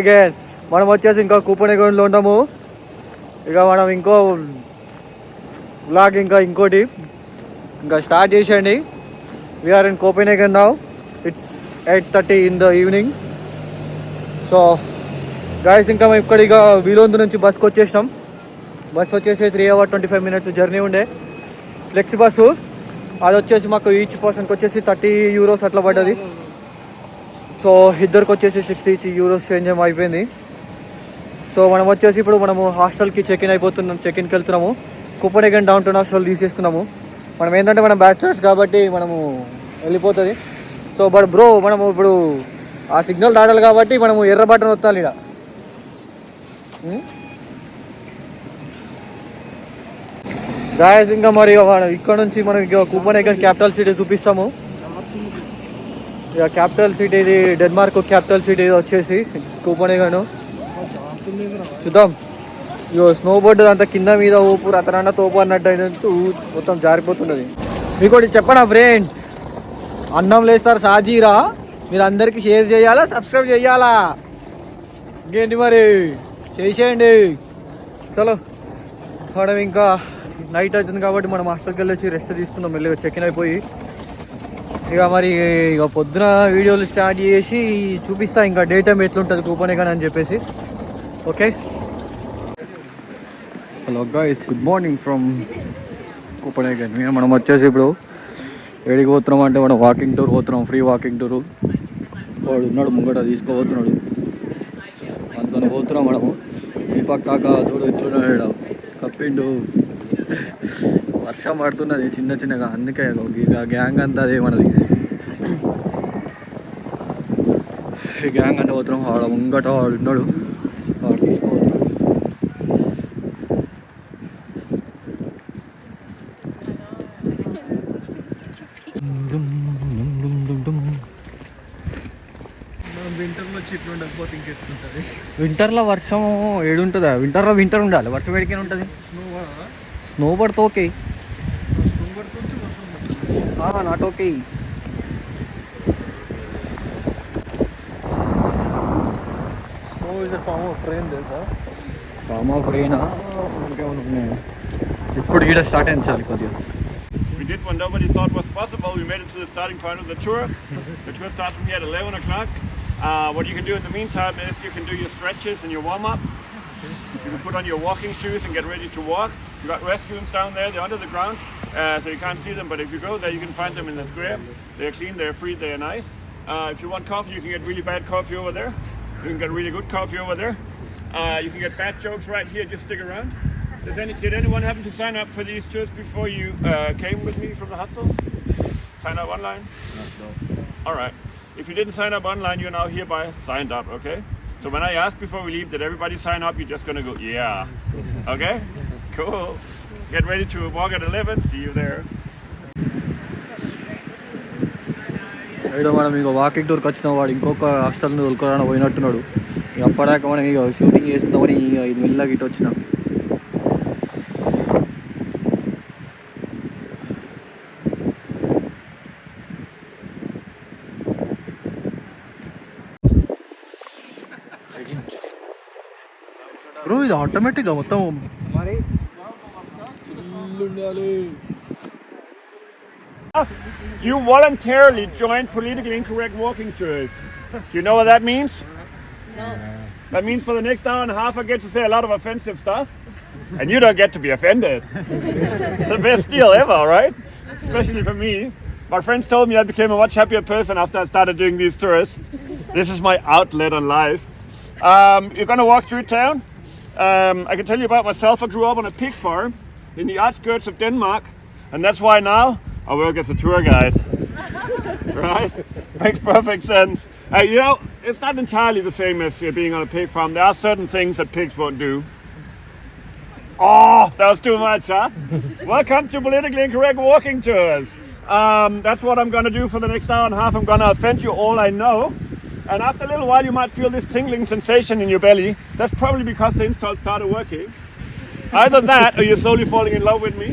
Again, మనం వచ్చేసి ఇంకా కూపన్హేగన్లో ఉంటాము. ఇక మనం ఇంకో వ్లాగ్ ఇంకోటి స్టార్ట్ చేసేయండి. We're in Copenhagen now. It's 8:30 in the evening. So guys ఇంకా మేము ఇక్కడ ఇక వీలోందు నుంచి బస్కి వచ్చేసినాం. బస్ వచ్చేసి 3 hours 25 minutes జర్నీ ఉండే. ఫ్లెక్సీ బస్సు అది వచ్చేసి మాకు ఈచ్ పర్సన్కి వచ్చేసి 30 euros అట్లా పడ్డది. సో ఇద్దరికి వచ్చేసి 60 euros చేంజ్ అయిపోయింది. సో మనం వచ్చేసి ఇప్పుడు మనము హాస్టల్కి చెక్ఇన్కి వెళ్తున్నాము. కోపెన్హేగన్ డౌన్ టౌన్ హాస్టల్ తీసుకున్నాము. మనం ఏంటంటే మనం బ్యాచిలర్స్ కాబట్టి మనము వెళ్ళిపోతుంది. సో బట్ బ్రో మనము ఇప్పుడు ఆ సిగ్నల్ దాటాలి కాబట్టి మనము ఎర్ర బటన్ వస్తాలి ఇక్కడ. గాయస్ ఇంకా మరి ఇక్కడ నుంచి మనం ఇక కోపెన్హేగన్ క్యాపిటల్ సిటీ చూపిస్తాము. ఇక క్యాపిటల్ సిటీ ఇది డెన్మార్క్ క్యాపిటల్ సిటీ వచ్చేసి కోపెన్హేగన్. చూద్దాం. ఇగో స్నో బోర్డు అంతా కింద మీద ఊపు రతనన్న తోపు అన్నట్టు మొత్తం జారిపోతున్నది. మీకోటి చెప్పనా ఫ్రెండ్స్, అన్నం లేస్తారు సాజీరా, మీరు అందరికీ షేర్ చేయాలా, సబ్స్క్రైబ్ చేయాలా, ఇంకేంటి మరి చేసేయండి. చలో మనం ఇంకా నైట్ అవుతుంది కాబట్టి మనం హాస్టల్కి వెళ్ళేసి రెస్ట్ తీసుకుందాం. మెల్లిగా చెక్ఇన్ అయిపోయి ఇక పొద్దున వీడియోలు స్టార్ట్ చేసి చూపిస్తా ఇంకా డే టైం ఎట్లుంటుంది కోపెన్హేగన్ అని చెప్పేసి. Okay, hello guys, good morning from Copenhagen. మనం వచ్చేసి ఇప్పుడు ఏడికి పోతున్నాం అంటే మనం వాకింగ్ టూర్ పోతున్నాం, ఫ్రీ వాకింగ్ టూరు. వాడు ఉన్నాడు ముంగట తీసుకోబోతున్నాడు, అందుకని పోతున్నాం మనము. ఈ పక్క తోడు ఎట్లున్నాడు కప్పిండు, వర్షం పడుతున్నది చిన్నగా, అందుకే ఇక గ్యాంగ్ అంతా అదే మనది. ఈ గ్యాంగ్ అంటే పోతున్నాం. వాడు ముంగట వాడు ఉన్నాడు, వాడు తీసుకోబోతున్నాడు. వింటర్లో వర్షం ఏడుంటుందా? వింటర్ ఉండాలి, వర్షం ఏడికైనా ఉంటుంది. స్నో పడితే okay, not okay. Snow is a form of rain, తెలుసా? ఫార్మ్ ఆఫ్ రెయినా? ఇప్పుడు ఈడ స్టార్ట్ అయింది చాలు కొద్దిగా. We did what nobody thought was possible. We made it to the starting point of the tour. The tour starts from here at 11 o'clock. What you can do in the meantime is you can do your stretches and your warm-up. You can put on your walking shoes and get ready to walk. You've got restrooms down there, they're under the ground, so you can't see them, but if you go there you can find them in the square. They're clean, they're free, they're nice. If you want coffee, you can get really bad coffee over there. You can get really good coffee over there. You can get bad jokes right here, just stick around. Did anyone happen to sign up for these tours before you came with me from the hostels? Sign up online? No. Alright. If you didn't sign up online, you're now hereby signed up, okay? So when I ask before we leave, did everybody sign up? You're just going to go, yeah. Okay? Cool. Get ready to walk at 11. See you there. ఇక్కడ మనం ఇక walking టూర్కి వచ్చిన వాడు ఇంకొక హాస్టల్ని తోలుకోవడానికి పోయినట్టున్నాడు. ఇక అప్పటిదాకా మనం ఇక షూటింగ్ చేసుకుందామని ఇది మెల్లగా ఇటు వచ్చినాం. బ్రో ఇది ఆటోమేటిక్గా మొత్తం మరి ఉండాలి. You voluntarily joined politically incorrect walking tours. Do you know what that means? No. That means for the next hour and a half I get to say a lot of offensive stuff and you don't get to be offended. The best deal ever, right? Especially for me. My friends told me I became a much happier person after I started doing these tours. This is my outlet on life. You're going to walk through town. I can tell you about myself. I grew up on a pig farm in the outskirts of Denmark, and that's why now I work as a tour guide. Right? Makes perfect sense. You know, it's not entirely the same as being on a pig farm. There are certain things that pigs won't do. Oh, that was too much, huh? Welcome to Politically Incorrect Walking Tours. That's what I'm going to do for the next hour and a half. I'm going to offend you all I know. And after a little while you might feel this tingling sensation in your belly. That's probably because the insult started working. Either that or you're slowly falling in love with me.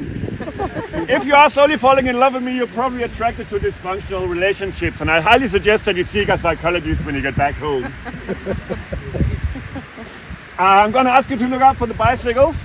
If you are slowly falling in love with me, you're probably attracted to dysfunctional relationships. And I highly suggest that you seek a psychologist when you get back home. I'm going to ask you to look out for the bicycles.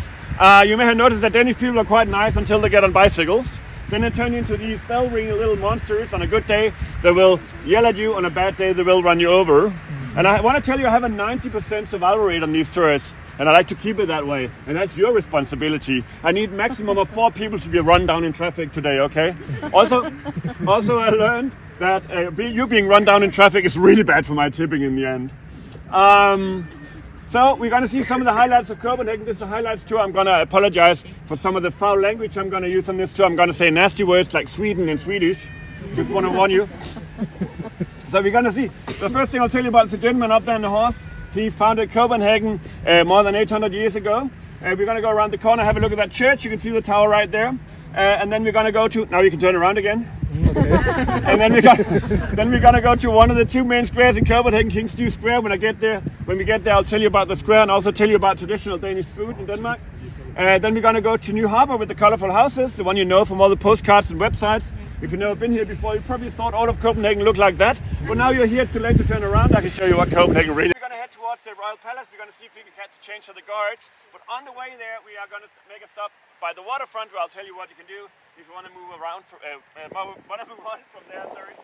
You may have noticed that Danish people are quite nice until they get on bicycles. Then they turn into these bell-ringing little monsters. On a good day, they will yell at you. On a bad day, they will run you over. And I want to tell you, I have a 90% survival rate on these tours. And I like to keep it that way. And that's your responsibility. I need maximum of 4 people to be run down in traffic today, okay? Also I learned that you being run down in traffic is really bad for my tipping in the end. So we're going to see some of the highlights of Copenhagen. This is a highlights tour. I'm going to apologize for some of the foul language I'm going to use on this tour. I'm going to say nasty words like Sweden and Swedish. Just want to warn you. So we're going to see. The first thing I'll tell you about is the gentleman up there on the horse. He founded Copenhagen more than 800 years ago. We're going to go around the corner, have a look at that church. You can see the tower right there. And then we're going to go to, now you can turn around again. Okay. And then we're going to go to one of the 2 main squares in Copenhagen, King's New Square. When we get there, I'll tell you about the square and also tell you about traditional Danish food in Denmark. Then we're going to go to New Harbor with the colorful houses, the one you know from all the postcards and websites. If you've never been here before, you probably thought all of Copenhagen looked like that. But now you're here, too late to turn around. I can show you what Copenhagen really is. We're going to head towards the Royal Palace. We're going to see if we can catch the change of the guards. But on the way there, we are going to make a stop by the waterfront, where I'll tell you what you can do if you want to move around. Want to move on from there, sorry.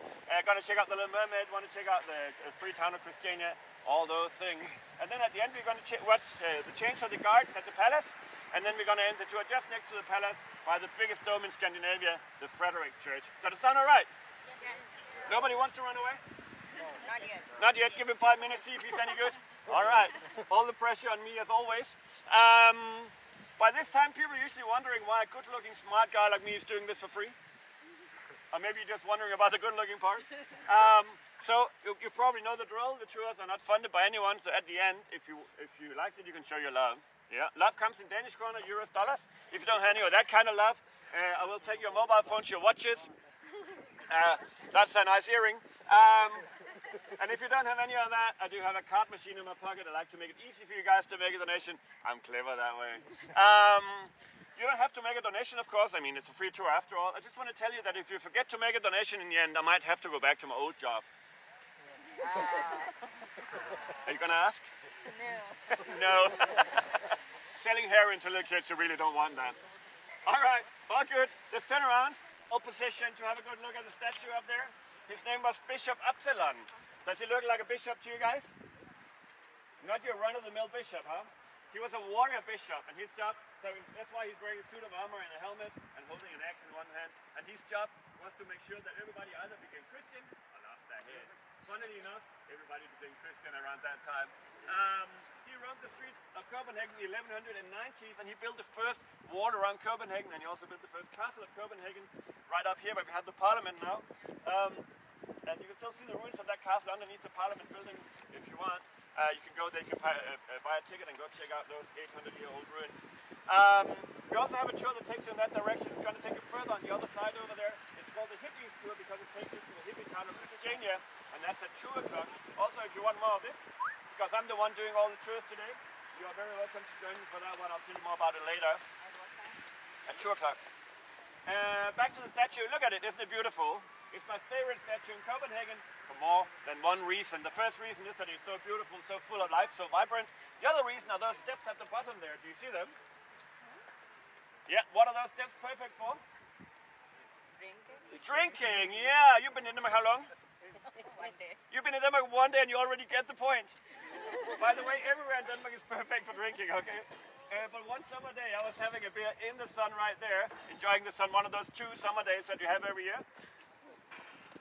Going to check out the Little Mermaid, want to check out the free town of Christiania, all those things. And then at the end, we're going to watch the change of the guards at the palace. And then we're going to end the tour just next to the palace by the biggest dome in Scandinavia, the Frederiksstaden. Does it sound all right? Yes. Nobody wants to run away? No, not yet. Not yet. Give him 5 minutes, see if he's any good. All right. All the pressure on me as always. By this time, people are usually wondering why a good-looking, smart guy like me is doing this for free. Or maybe you're just wondering about the good-looking part. So you probably know the drill. The tours are not funded by anyone. So at the end, if you liked it, you can show your love. Yeah, love comes in Danish kroner, euros, dollars. If you don't have any of that kind of love, I will take your mobile phones, your watches. That's a nice earring. And if you don't have any of that, I do have a card machine in my pocket. I like to make it easy for you guys to make a donation. I'm clever that way. You don't have to make a donation, of course. I mean, it's a free tour after all. I just want to tell you that if you forget to make a donation in the end, I might have to go back to my old job. Are you going to ask? No. No. Selling heroin to little kids, you really don't want that. All right, all good. Let's turn around. All position to have a good look at the statue up there. His name was Bishop Absalon. Does he look like a bishop to you guys? Not your run-of-the-mill bishop, huh? He was a warrior bishop, and his job, so that's why he's wearing a suit of armor and a helmet and holding an axe in one hand. And his job was to make sure that everybody either became Christian or lost their head. Funnily enough, everybody became Christian around that time. He roamed the streets of Copenhagen in the 1190s, and he built the first wall around Copenhagen, and he also built the first castle of Copenhagen right up here where we have the parliament now. And you can still see the ruins of that castle underneath the parliament building if you want. You can go there, you can buy a ticket and go check out those 800-year-old ruins. We also have a tour that takes you in that direction. It's going to take you further on the other side over there. It's called the Hippies Tour because it takes you to the hippie town of Christiania, and that's at 2 o'clock. Also, if you want more of it, because I'm the one doing all the tours today, you are very welcome to join me for that one. I'll tell you more about it later. At what time? At 2 o'clock. Back to the statue. Look at it. Isn't it beautiful? It's my favorite statue in Copenhagen for more than one reason. The first reason is that it's so beautiful, so full of life, so vibrant. The other reason are those steps at the bottom there. Do you see them? Yeah. What are those steps perfect for? Drinking. Drinking. Yeah. You've been in Denmark how long? 1 day. You've been in Denmark 1 day and you already get the point. By the way, everywhere in Denmark is perfect for drinking, okay? But one summer day I was having a beer in the sun right there, enjoying the sun, one of those 2 summer days that you have every year.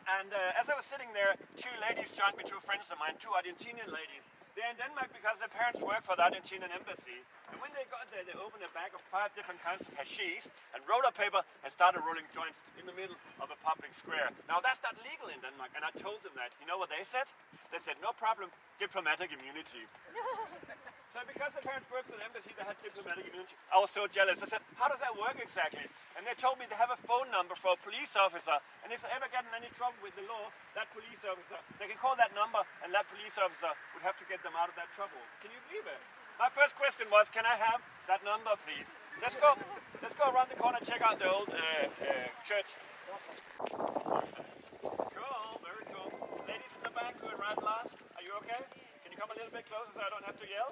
And as I was sitting there, 2 ladies joined me, 2 friends of mine, 2 Argentinian ladies. They're in Denmark because their parents work for the Argentinian embassy. And when they got there, they opened a bag of 5 different kinds of hashish and roller paper and started rolling joints in the middle of a public square. Now that's not legal in Denmark, and I told them that. You know what they said? They said, no problem, diplomatic immunity. So because the parents worked at the embassy, they had diplomatic immunity. I was so jealous. I said, how does that work exactly? And they told me they have a phone number for a police officer, and if they ever get in any trouble with the law, that police officer, they can call that number, and that police officer would have to get them out of that trouble. Can you believe it? My first question was, can I have that number, please? Let's go around the corner and check out the old church. Cool, very cool. Ladies in the back who arrived last, are you okay? Can you come a little bit closer so I don't have to yell?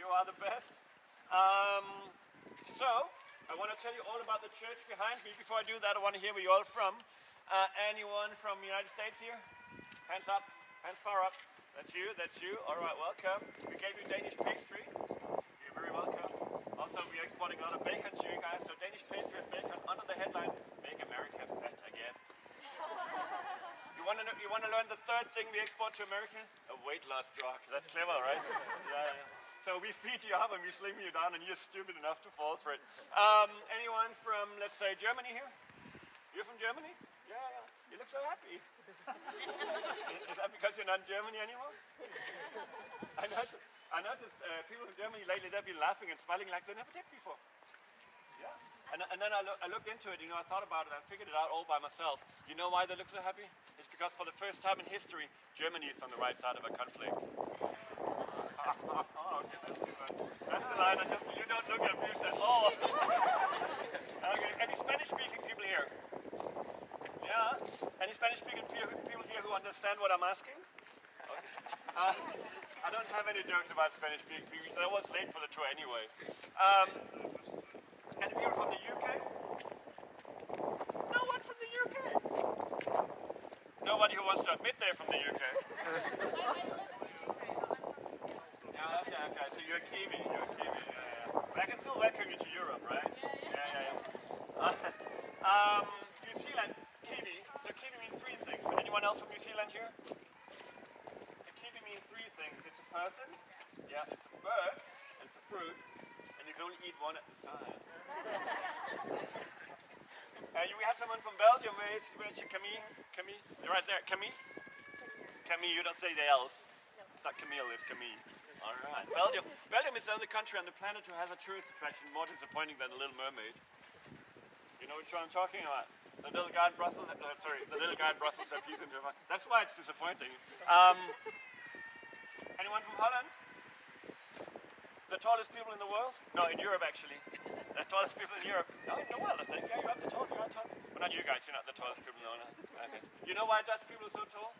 You are the best. So, I want to tell you all about the church behind me. Before I do that, I want to hear where you're all from. Anyone from the United States here? Hands up, hands far up. That's you, that's you. All right, welcome. We gave you Danish pastry. You're very welcome. Also, we're exporting a lot of bacon to you guys. So Danish pastry and bacon under the headline, Make America Fat Again. You want to learn the third thing we export to America? A weight loss drug. That's clever, right? Yeah. So we feed you up and we slim you down and you're stupid enough to fall for it. Anyone from, let's say, Germany here? You're from Germany? Yeah. You look so happy. Is that because you're not in Germany anymore? I noticed people in Germany lately, they've been laughing and smiling like they never did before. Yeah. And then I looked into it, I thought about it, I figured it out all by myself. You know why they look so happy? It's because for the first time in history, Germany is on the right side of a conflict. That's the line, you don't look amused at all. Okay, any Spanish-speaking people here? Yeah? Any Spanish-speaking people here who understand what I'm asking? Okay. I don't have any jokes about Spanish-speaking people, I was late for the tour anyway. Any people from the UK? No one from the UK? Nobody who wants to admit they're from the UK? Yeah, okay, so you're a Kiwi, yeah. But I can still welcome you to Europe, right? Yeah. New Zealand, Kiwi. So Kiwi means three things. Anyone else from New Zealand here? So Kiwi means three things. It's a person, yeah, it's a bird, and it's a fruit, and you can only eat one at a time. We have someone from Belgium. Where's Camille? Camille? You're right there. Camille? Camille, you don't say the L's. It's not Camille, it's Camille. Alright. Belgium is the only country on the planet who has a tourist attraction more disappointing than the Little Mermaid. You know which one I'm talking about? The little guy in Brussels, the little guy in Brussels that pees into a fire. That's why it's disappointing. Anyone from Holland? The tallest people in the world? No, in Europe actually. The tallest people in Europe. No, in the world I think. Yeah, you're the tallest, Well, not you guys, you're not the tallest people in the world. Okay. You know why Dutch people are so tall?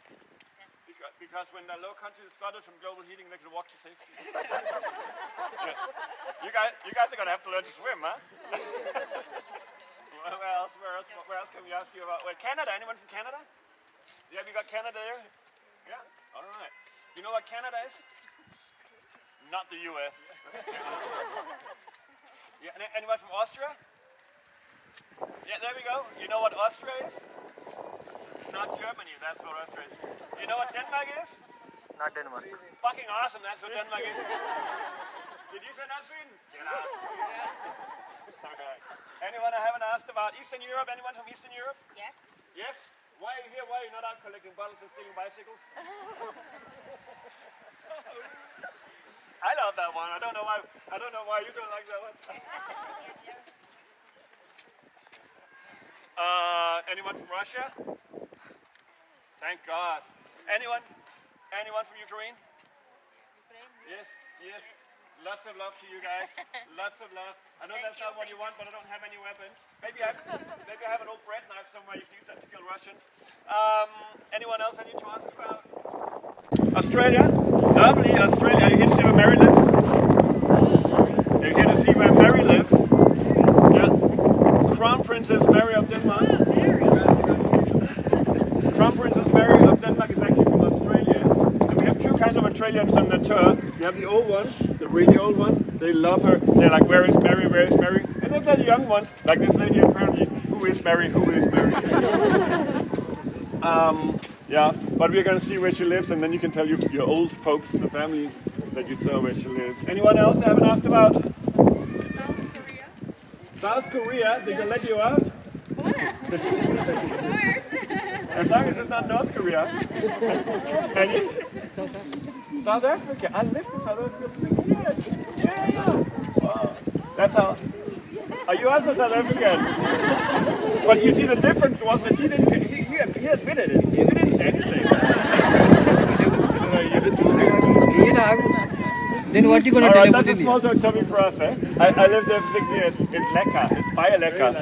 Because when the low countries flooded from global heating, they could walk to safety. Yeah. You guys are going to have to learn to swim, huh? Where else can we ask you about? Well, Canada, anyone from Canada? Yeah, have you got Canada there? Yeah, all right. You know what Canada is? Not the US. Yeah, anyone from Austria? Yeah, there we go. You know what Austria is? Not Germany, that's what Austria is. You know what Denmark is? Not Denmark. Fucking awesome, that's what Denmark is. Did you say not Sweden? Get out. Okay. Anyone I haven't asked about Eastern Europe? Anyone from Eastern Europe? Yes. Yes? Why are you here? Why are you not out collecting bottles and stealing bicycles? I love that one. I don't know why you don't like that one. Anyone from Russia? Thank God. Anyone from Ukraine? Yes. Lots of love to you guys. Lots of love. I know that's not what you want, but I don't have any weapons. Maybe I have an old bread knife somewhere. You can use that to kill Russians. Anyone else I need to ask about? Australia? Lovely, Australia. Are you here to see where Mary lives? You're here to see where Mary lives? Yeah. Crown Princess Mary of Denmark. Crown Princess Mary of Denmark is actually from Australia. And we have two kinds of Australians on the tour. We have the old ones, the really old ones. They love her. They're like, where is Mary? Where is Mary? And then there are the young ones, like this lady apparently. Who is Mary? Who is Mary? Yeah, but we're going to see where she lives, and then you can tell your old folks, the family, that you saw where she lives. Anyone else I haven't asked about? South Korea. South Korea? Did they let you out? What? Of course. As long as it's not North Korea. And you? South Africa. I lived in South Africa for 6 years. Yeah. Wow. That's how. Are you also South African? But you see, the difference was that he admitted it. He didn't say anything. Then what you gonna tell Alright, about that's a India? small talk topic for us, eh? I lived there for 6 years. It's lekker. It's fire lekker.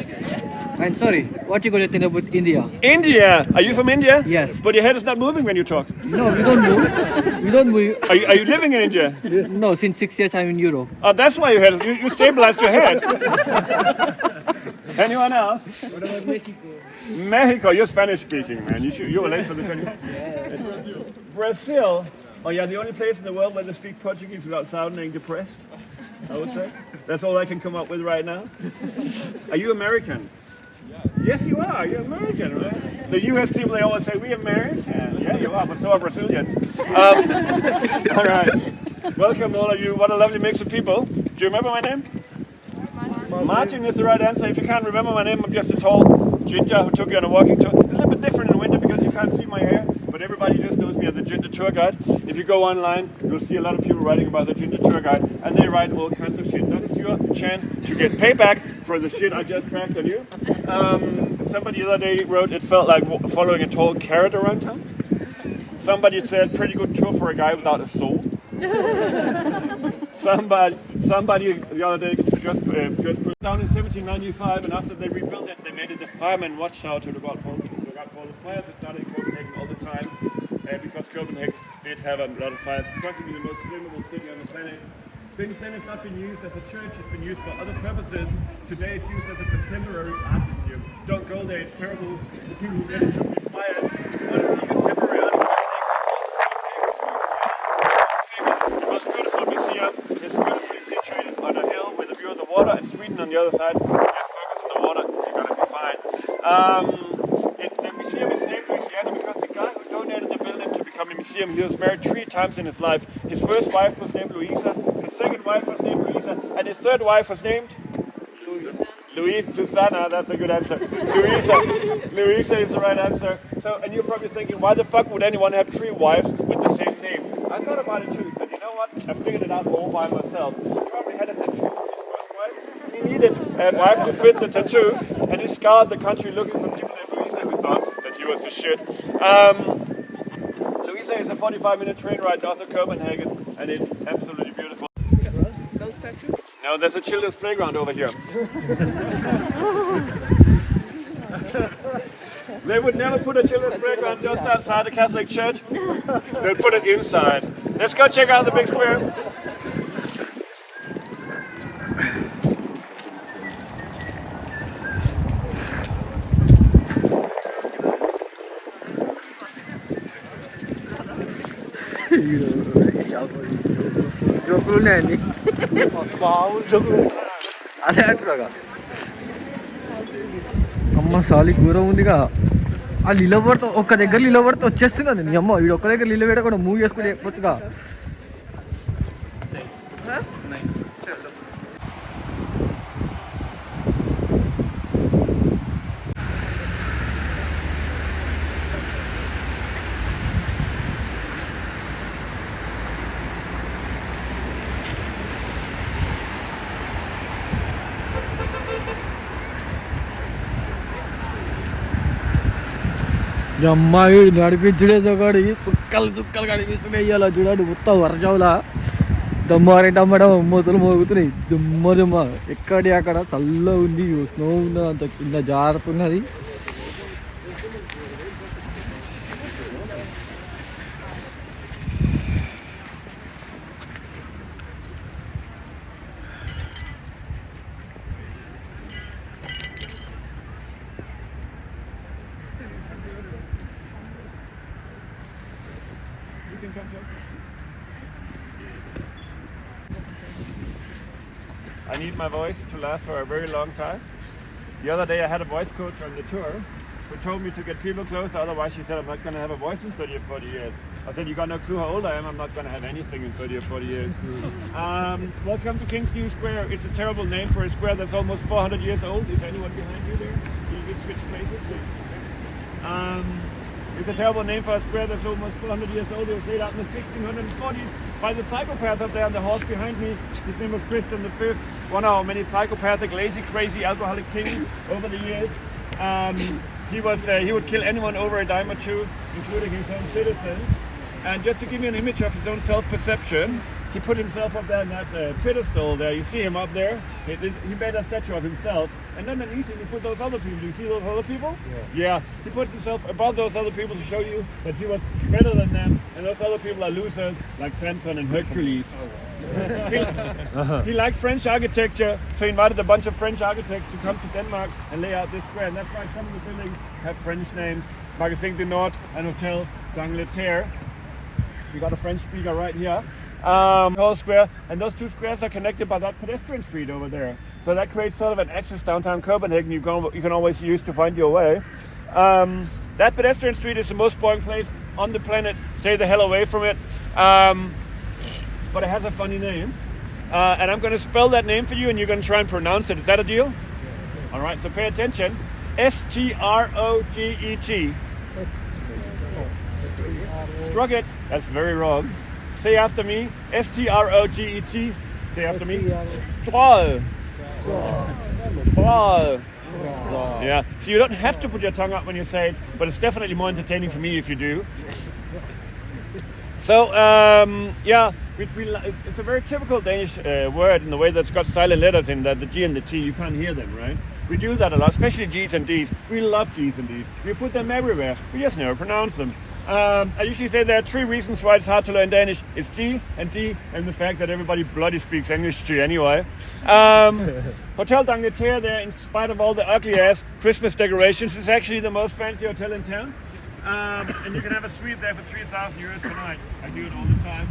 And sorry, what you gonna think about India? India. Are you from India? Yes. But your head is not moving when you talk. No, we don't move. We don't move. Are you living in India? No, since 6 years I'm in Europe. Oh, that's why you stabilized your head. Anyone else? What about Mexico? Mexico, you're Spanish speaking, man. You were late for the 20. Brazil. Oh yeah, the only place in the world where they speak Portuguese without sounding depressed, I would say. That's all I can come up with right now. Are you American? Yes, you are. You're American, right? The U.S. people, they always say, we American. Yeah, you are, but so are Brazilians. All right. Welcome, all of you. What a lovely mix of people. Do you remember my name? Martin is the right answer. If you can't remember my name, I'm just a tall ginger who took you on a walking tour. It's a little bit different in winter because you can't see my hair, but everybody just knows me as a ginger tour guide. If you go online, you'll see a lot of people writing about the ginger tour guide, and they write all kinds of shit. That is your chance to get payback for the shit I just cracked on you. Somebody the other day wrote it felt like following a tall carrot around town. Somebody said pretty good tour for a guy without a soul. Somebody the other day just put down in 1795, and after they rebuilt it, they made it the fireman watchtower to look out for the fires that started in Copenhagen all the time, because Copenhagen did have a lot of fires. It's practically the most flammable city on the planet. Since then, it's not been used as a church; it's been used for other purposes. Today, it's used as a contemporary art museum. Don't go there; it's terrible. The people who get it should be fired. If you want to see contemporary art? Water and Sweden on the other side. Just focus on the water, you're gonna be fine. The museum is named Louisiana because the guy who donated the building to become a museum, he was married 3 times in his life. His first wife was named Louisa, his second wife was named Louisa, and his third wife was named Louise Susanna. That's a good answer. Louisa is the right answer. So, and you're probably thinking, why the fuck would anyone have 3 wives with the same name? I thought about it too, but you know what? I figured it out all by myself. He probably had a tattoo. He needed a wife to fit the tattoo, and he scoured the country looking for people named Louisa who thought that he was a shit. Louisa is a 45-minute train ride north of Copenhagen, and it's absolutely beautiful. Those tattoos? Now there's a children's playground over here. They would never put a children's playground just outside the Catholic Church. They'll put it inside. Let's go check out the big square. జోకులు ఉన్నాయండి మామూలు జోకులు అదే అంటున్నాగా అమ్మ సాలి ఘోరం ఉందిగా ఆ నిలబడితే ఒక్క దగ్గర నిలబడితే వచ్చేస్తున్నది నీ అమ్మ వీడు ఒక్క దగ్గర నిలబెట్టకుండా మూవ్ చేసుకుని ఎక్కువగా అమ్మాయి నడిపించడేదోగాడి చుక్కలు కనిపిస్తున్నాయి అలా చూడండి మొత్తం వర్షంలా దమ్మారే టమ్మడం మూతలు మోగుతున్నాయి దుమ్మ ఎక్కడి అక్కడ చల్ల ఉంది స్నో ఉన్నది అంత కింద జారుతున్నది I need my voice to last for a very long time. The other day I had a voice coach on the tour who told me to get people closer, otherwise she said I'm not going to have a voice in 30 or 40 years. I said, you got no clue how old I am, I'm not going to have anything in 30 or 40 years. Welcome to King's New Square. It's a terrible name for a square that's almost 400 years old. Is anyone behind you there? Can you just switch places? It's a terrible name for a square that's almost 400 years old. It was laid out in the 1640s by the psychopath up there on the horse behind me. His name was Christian V, one of our many psychopathic, lazy, crazy, alcoholic kings over the years. He would kill anyone over a dime or two, including his own citizens. And just to give you an image of his own self-perception, he put himself up there in that pedestal there. You see him up there. He made a statue of himself, and underneath him he put those other people. Do you see those other people? Yeah. He puts himself above those other people to show you that he was better than them, and those other people are losers like Samson and Hercules. He liked French architecture, so he invited a bunch of French architects to come to Denmark and lay out this square. And that's why some of the buildings have French names. Magasin du Nord and Hotel d'Angleterre. We got a French speaker right here. Whole square, and those two squares are connected by that pedestrian street over there. So that creates sort of an access downtown Copenhagen you can always use to find your way. That pedestrian street is the most boring place on the planet. Stay the hell away from it. But it has a funny name. And I'm going to spell that name for you, and you're going to try and pronounce it. Is that a deal? Yeah. All right, so pay attention. S-T-R-O-G-E-T. Struck it. That's very wrong. Say after me. S-T-R-O-G-E-T. Say after me. Stroll. Stroll. Yeah. So you don't have to put your tongue up when you say it, but it's definitely more entertaining for me if you do. So, yeah, it's a very typical Danish word in the way that it's got silent letters in that the G and the T, you can't hear them, right? We do that a lot, especially G's and D's. We love G's and D's. We put them everywhere. We just never pronounce them. I usually say there are three reasons why it's hard to learn Danish. It's G and D and the fact that everybody bloody speaks English to you anyway. Hotel d'Angleterre there, in spite of all the ugly ass Christmas decorations, is actually the most fancy hotel in town. And you can have a suite there for 3,000 euros per night. I do it all the time.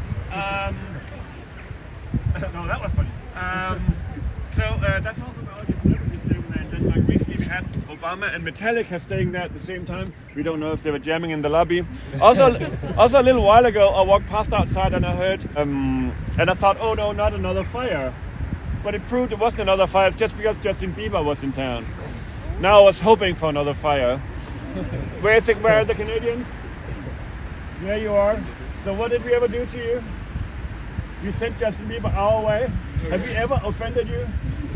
No, that was funny. That's also the only celebrities staying there in Denmark. Recently we had Obama and Metallica staying there at the same time. We don't know if they were jamming in the lobby. Also a little while ago, I walked past outside and I heard, and I thought, oh no, not another fire. But it proved it wasn't another fire. It's just because Justin Bieber was in town. Now I was hoping for another fire. Where are the Canadians? There you are. So what did we ever do to you? You sent Justin Bieber our way. Have we ever offended you?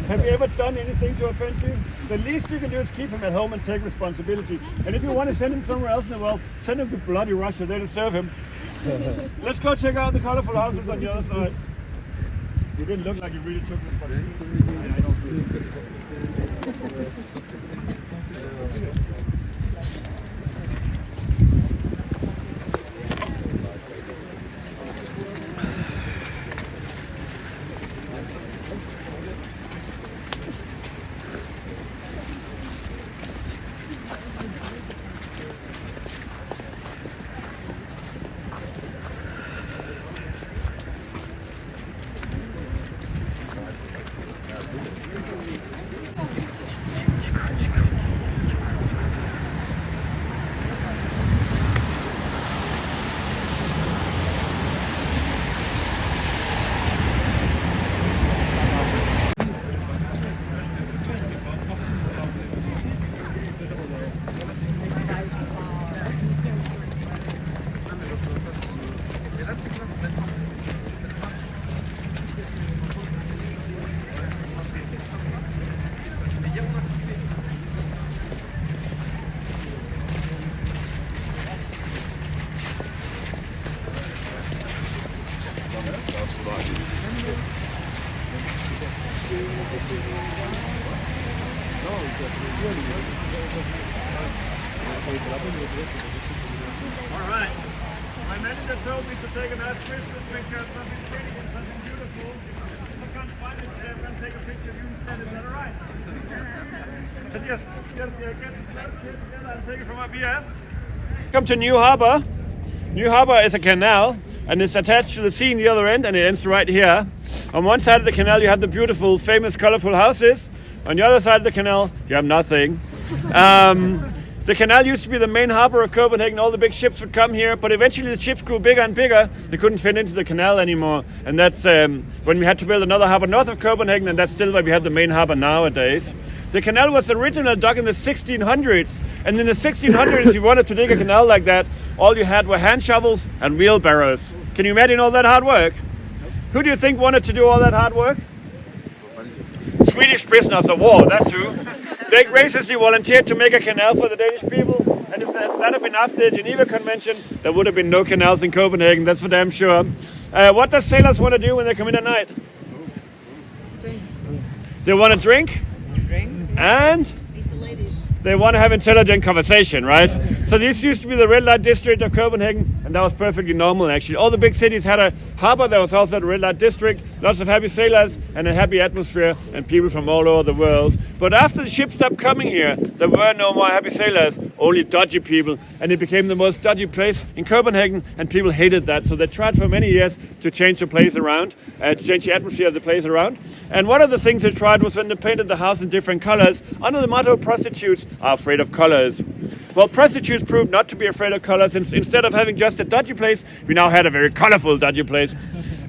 Have we ever done anything to offend you? The least you can do is keep him at home and take responsibility. And if you want to send him somewhere else in the world, send him to bloody Russia. They deserve him. Let's go check out the colorful houses on the other side. You didn't look like you really took responsibility. I don't really. Alright. My manager told me to take a nice Christmas picture of something pretty and something beautiful. If I can't find it today, I'm going to take a picture of you instead. Is that alright? So just get together and take it from up here. Come to New Harbour. New Harbour is a canal and it's attached to the sea in the other end and it ends right here. On one side of the canal you have the beautiful, famous, colourful houses. On the other side of the canal you have nothing. The canal used to be the main harbour of Copenhagen. All the big ships would come here, but eventually the ships grew bigger and bigger. They couldn't fit into the canal anymore. And that's when we had to build another harbour north of Copenhagen, and that's still where we have the main harbour nowadays. The canal was originally dug in the 1600s. And in the 1600s, if you wanted to dig a canal like that, all you had were hand shovels and wheelbarrows. Can you imagine all that hard work? Who do you think wanted to do all that hard work? Swedish prisoners of war, that's true. They graciously volunteered to make a canal for the Danish people, and if that had been after the Geneva Convention, there would have been no canals in Copenhagen, that's for damn sure. What does sailors want to do when they come in at night? They want to drink. And they want to have intelligent conversation, right? So this used to be the red light district of Copenhagen, and that was perfectly normal actually. All the big cities had a harbor. There was also the red light district, lots of happy sailors and a happy atmosphere and people from all over the world. But after the ships stopped coming here, there were no more happy sailors, only dodgy people, and it became the most dodgy place in Copenhagen, and people hated that. So they tried for many years to change the place around, to change the atmosphere of the place around. And one of the things they tried was when they painted the house in different colors, under the motto, prostitutes are afraid of colors. Well, prostitutes proved not to be afraid of colors. Instead of having just a dodgy place, we now had a very colorful dodgy place.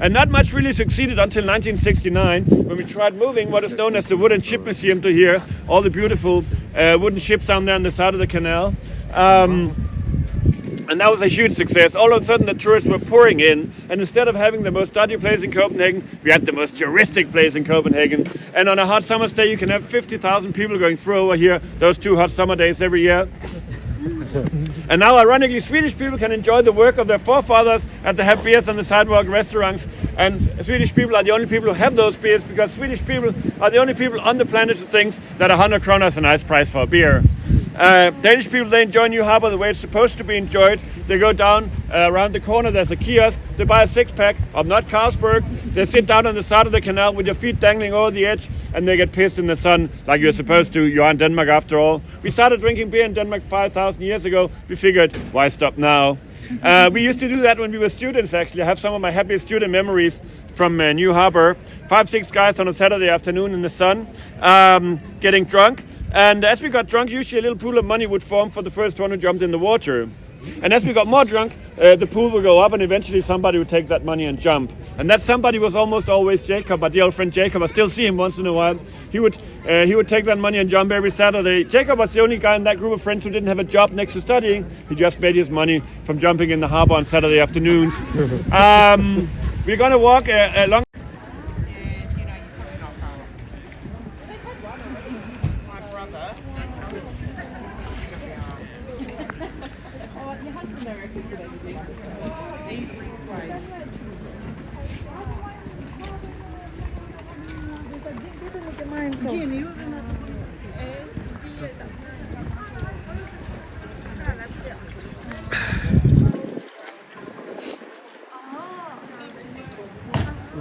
And not much really succeeded until 1969, when we tried moving what is known as the Wooden Ship Museum to here, all the beautiful wooden ships down there on the side of the canal. And that was a huge success. All of a sudden the tourists were pouring in, and instead of having the most dodgy place in Copenhagen, we had the most touristic place in Copenhagen. And on a hot summer's day you can have 50,000 people going through over here, those 2 hot summer days every year. And now, ironically, Swedish people can enjoy the work of their forefathers as they have beers on the sidewalk restaurants. And Swedish people are the only people who have those beers, because Swedish people are the only people on the planet who thinks that 100 kroner is a nice price for a beer. Danish people, they enjoy New Harbour the way it's supposed to be enjoyed. They go down around the corner, there's a kiosk, they buy a 6-pack of not Carlsberg, they sit down on the side of the canal with their feet dangling over the edge, and they get pissed in the sun like you're supposed to. You're in Denmark after all. We started drinking beer in Denmark 5,000 years ago. We figured, why stop now? We used to do that when we were students actually. I have some of my happiest student memories from New Harbour. 5-6 guys on a Saturday afternoon in the sun, getting drunk. And as we got drunk, usually a little pool of money would form for the first one who jumped in the water. And as we got more drunk, the pool would go up, and eventually somebody would take that money and jump. And that somebody was almost always Jacob, our dear old friend Jacob. I still see him once in a while. He would take that money and jump every Saturday. Jacob was the only guy in that group of friends who didn't have a job next to studying. He just made his money from jumping in the harbour on Saturday afternoons. We're going to walk along.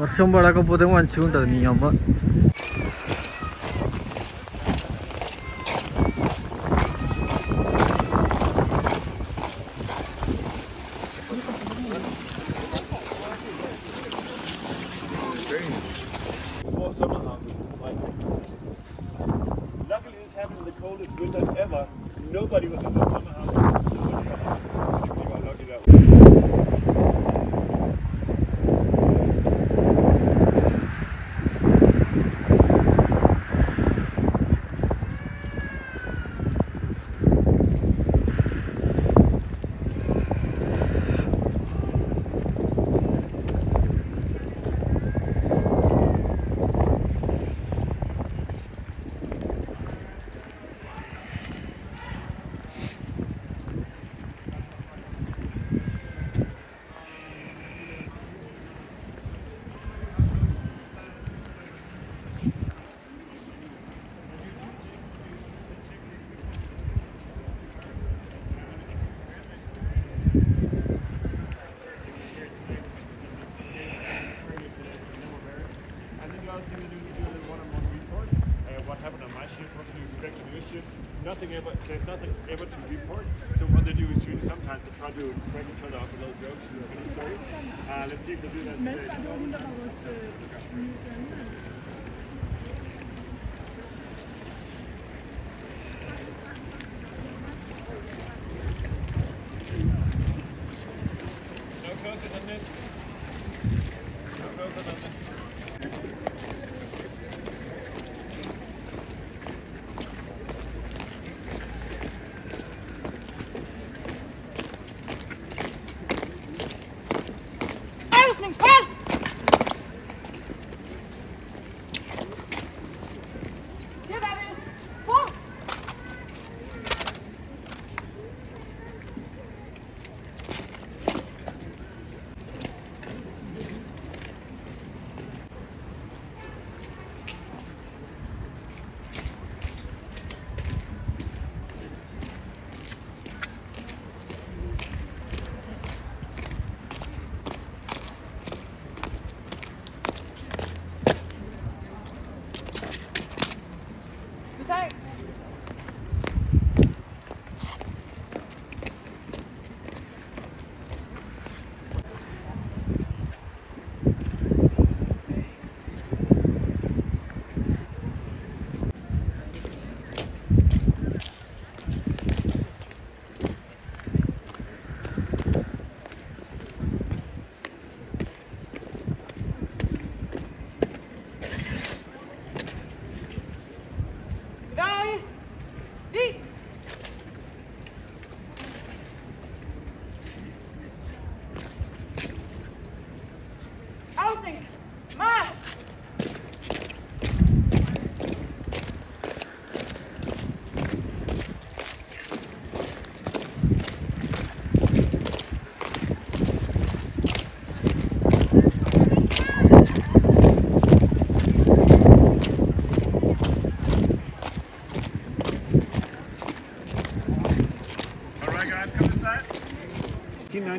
వర్షం పడకపోతే మంచిగా ఉంటుంది నీ అమ్మ. Luckily this happened in the coldest winter ever. Nobody was in the summer house. We got lucky that way. There's nothing ever to report. So what they do is sometimes they try to crack each other up with little jokes and funny stories. Let's see if they do that today. No closer than this. No closer than this.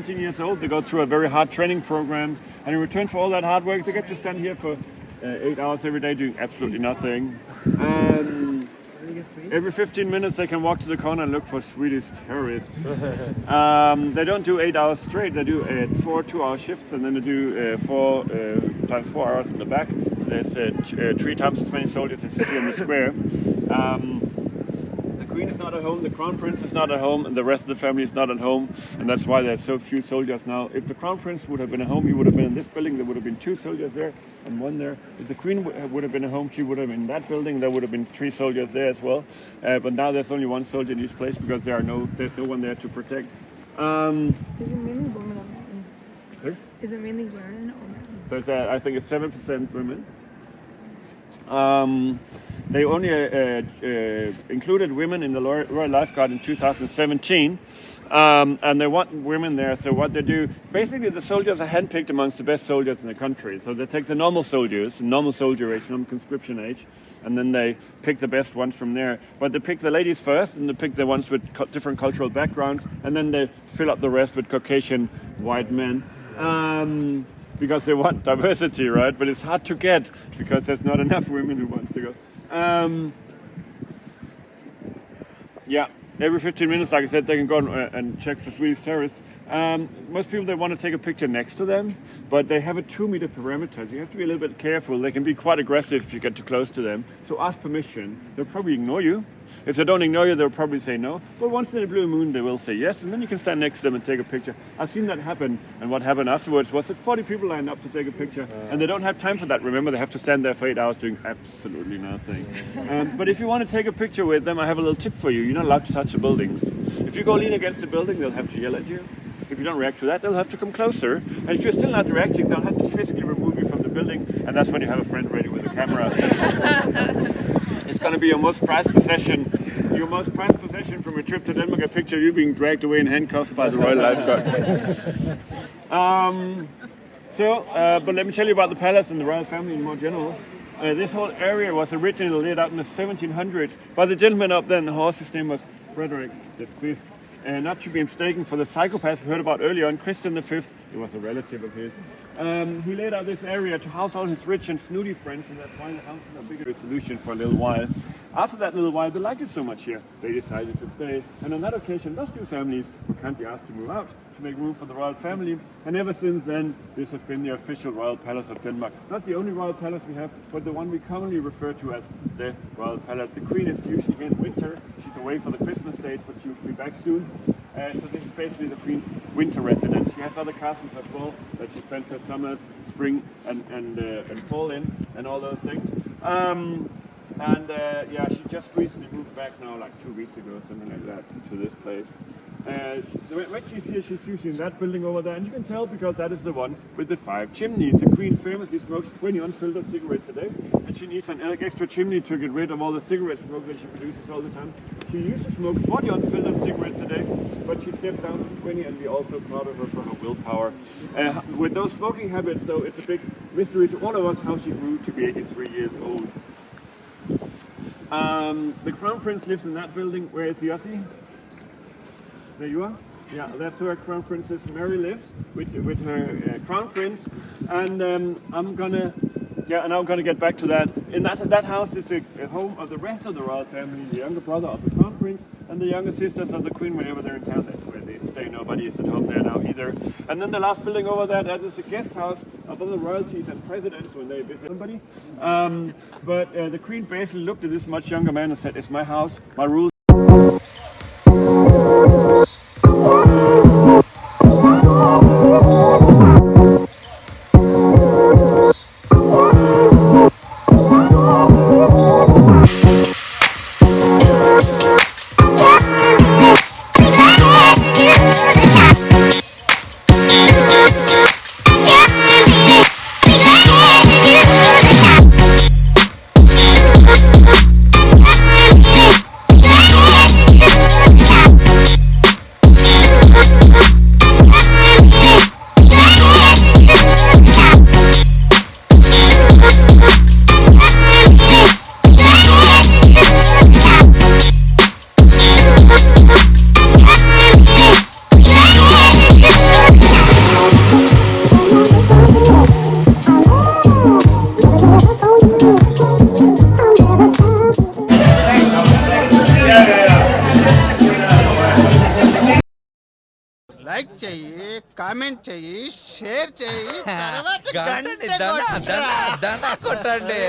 17 years old, they go through a very hard training program, and in return for all that hard work, they get to stand here for 8 hours every day doing absolutely nothing. Every 15 minutes they can walk to the corner and look for Swedish terrorists. They don't do 8 hours straight, they do 4 2-hour shifts, and then they do 4 times 4 hours in the back. So there's 3 times as many soldiers as you see on the square. The Queen is not at home, the Crown Prince is not at home, and the rest of the family is not at home, and that's why there's so few soldiers now. If the Crown Prince would have been at home, he would have been in this building, there would have been 2 soldiers there and 1 there. If the Queen would have been at home, she would have been in that building, there would have been 3 soldiers there as well. But now there's only 1 soldier in each place because there's no one there to protect. Is it mainly women or men? Sorry? Is it mainly women or men? So it's, I think it's 7% women. They only included women in the Royal Lifeguard in 2017, and they want women there. So what they do, basically the soldiers are handpicked amongst the best soldiers in the country. So they take the normal soldiers, normal soldier age, normal conscription age, and then they pick the best ones from there. But they pick the ladies first, and they pick the ones with different cultural backgrounds, and then they fill up the rest with Caucasian white men. Because they want diversity, right? But it's hard to get because there's not enough women who wants to go. Yeah, every 15 minutes, like I said, they can go and check for Swedish terrorists. Most people, they want to take a picture next to them, but they have a 2-meter perimeter. So you have to be a little bit careful. They can be quite aggressive if you get too close to them. So ask permission. They'll probably ignore you. If they don't ignore you, they'll probably say no. But once in a blue moon, they will say yes, and then you can stand next to them and take a picture. I've seen that happen, and what happened afterwards was that 40 people lined up to take a picture, and they don't have time for that. Remember, they have to stand there for 8 hours doing absolutely nothing. But if you want to take a picture with them, I have a little tip for you. You're not allowed to touch the buildings. If you go lean against the building, they'll have to yell at you. If you don't react to that, they'll have to come closer. And if you're still not reacting, they'll have to physically remove you from the building, and that's when you have a friend ready with a camera. It's going to be your most prized possession. Your most prized possession from a trip to Denmark, a picture of you being dragged away in handcuffs by the Royal Lifeguard. But let me tell you about the palace and the royal family in more general. This whole area was originally laid out in the 1700s by the gentleman up there in the horse. His name was Frederiksstaden. Not to be mistaken for the psychopath we heard about earlier on, Christian V. He was a relative of his. He laid out this area to house all his rich and snooty friends, and that's why the house is a bigger solution for a little while. After that little while, they liked it so much here, they decided to stay. And on that occasion, those 2 families were kindly asked to move out to make room for the royal family. And ever since then, this has been the official royal palace of Denmark. Not the only royal palace we have, but the one we commonly refer to as the royal palace. The Queen is usually here in winter. She's away for the Christmas days, but she'll be back soon. So this is basically the Queen's winter residence. She has other castles as well that she spends her summers, spring and fall in, and all those things. Yeah, she just recently moved back now, like 2 weeks ago, something like that, to this place. When she's here, she's usually in that building over there, and you can tell because that is the one with the 5 chimneys. The Queen famously smokes 20 unfiltered cigarettes a day, and she needs an extra chimney to get rid of all the cigarette smoke that she produces all the time. She used to smoke 40 unfiltered cigarettes a day, but she stepped down to 20, and we're also proud of her for her willpower. With those smoking habits, though, it's a big mystery to all of us how she grew to be 83 years old. The Crown Prince lives in that building. Where is Yossi? There you are. Yeah, that's where Crown Princess Mary lives with her Crown Prince. And I'm gonna get back to that. In that house is a home of the rest of the royal family, the younger brother of the Crown Prince, and the younger sisters of the Queen. Whenever they're in town, that's where they stay. Nobody is at home there now either. And then the last building over there, that is a guest house of all the royalties and presidents when they visit somebody. But the Queen basically looked at this much younger man and said, "It's my house, my rules." Like చెయ్యి, comment చెయ్యి, share చెయ్యి, తర్వాత గంట కొట్టండి